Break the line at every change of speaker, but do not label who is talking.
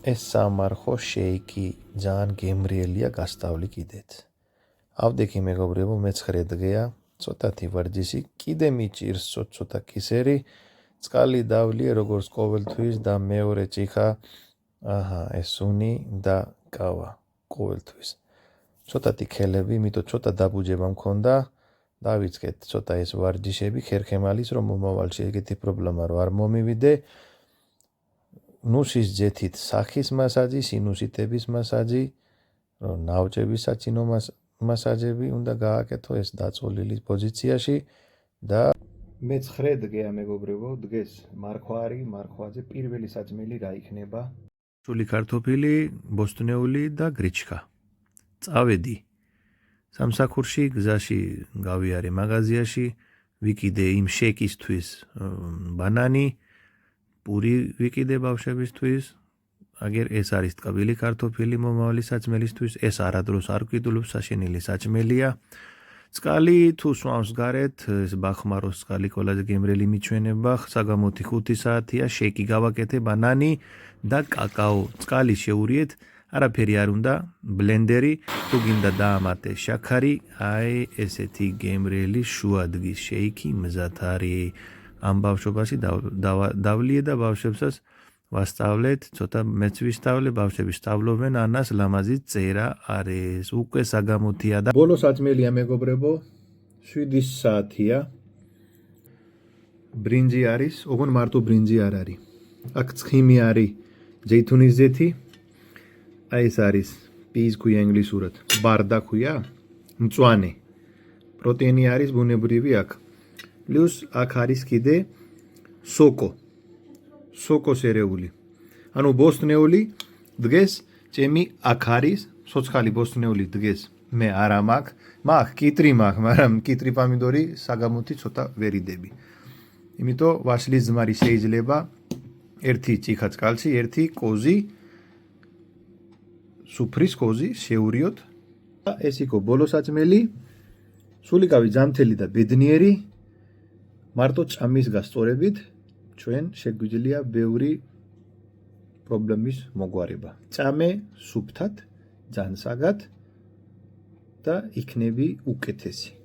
ეს სამარხო შეიკი ძალიან გემრიელია გასწავლი კიდეც. ავდექი მეგობრებო, მე-9 დღეა, ცოტათი ვარჯიში, კიდე მიჭირს ცოტა კისერი, წყალი დავლიე როგორც ყოველთვის და მეორე ჭიქა, ესუნი და კავა ყოველთვის. ცოტათი ქელები, იმიტომ ცოტა დაბუჯება მქონდა, დავიწყეთ ცოტა ეს ვარჯიშები, ხერხემალის რომ მომავალში ეგეთი პრობლემა რო არ მომივიდე. ნუსის ძეთით სახის მასაჟი, სინუსიტების მასაჟი, რომ ნაოჭების საწინო მასაჟები უნდა გააკეთო ეს დაწოლილი პოზიციაში და მე-9 დღეა მეგობრებო, დღეს მარხვაზე პირველი საჭმელი რა იქნება? სული კარტოფილი, ბოსტნეული და გრიჩკა. წავედი სამსახურში, გზაში გავიარე მაღაზიაში, ვიკიდე იმ შეიკისთვის ბანანი, პური ვიკიდე ბავშვებისთვის, აგერ ეს არის ტკბილი კარტოფილი მომავალი საჭმელისთვის, ეს არადროს არ გვკიდულობს, საშენილი საჭმელია. წყალი თუ სვამს გარეთ, ეს ბახმაროს წყალი ყველაზე გემრიელი მიჩვენება, საგამოთი 5 საათია, შეიკი გავაკეთე, ბანანი და კაკაო. წყალი შეურიეთ, არაფერი არ უნდა, ბლენდერი, თუ გინდა დაამატე შაქარი, აი ესეთი გემრიელი შუადღის შეიკი მზად არის. ამ ბავშვობაში დავლიე და ბავშვებსაც ვასწავლეთ, ცოტა მეც ვისწავლე, ბავშვები სწავლობენ, ანას ლამაზი წერა არის, უკვე საგამოთია და ბოლო საჭმელია მეგობრებო, 7 საათია. ბრინჯი არის, ოღონ მარტო ბრინჯი არ არის. აქ ცხიმი არის, ზეითუნის ზეთი, აი ეს არის, პიის ქვია ინგლისურად, ბარდა ქვია, მწვანე. პროტეინი არის ბუნებრივი აქ. პლუს აქ არის კიდე სოკოს ერეული. ანუ ბოსტნეული დღეს ჩემი აქ არის, სოცხალი ბოსტნეული დღეს მე არა მაქვს, კიტრი მაქვს, მაგრამ კიტრი პამიდორი საგამოთი ცოტა ვერიდები. იმიტომ ვაშლის ძმარი შეიძლება ერთი ჭიქა წყალში, ერთი კოზი, სუფრის კოზი შეურიოთ და ეს იყო ბოლო საჭმელი, სულიკავი ჯანმრთელი და ბედნიერი. მარტო ჭამის გასწორებით ჩვენ შეგვიძლია ბევრი პრობლემის მოგვარება. ჭამე სუფთად, ჯანსაგად და იქნები უკეთესი.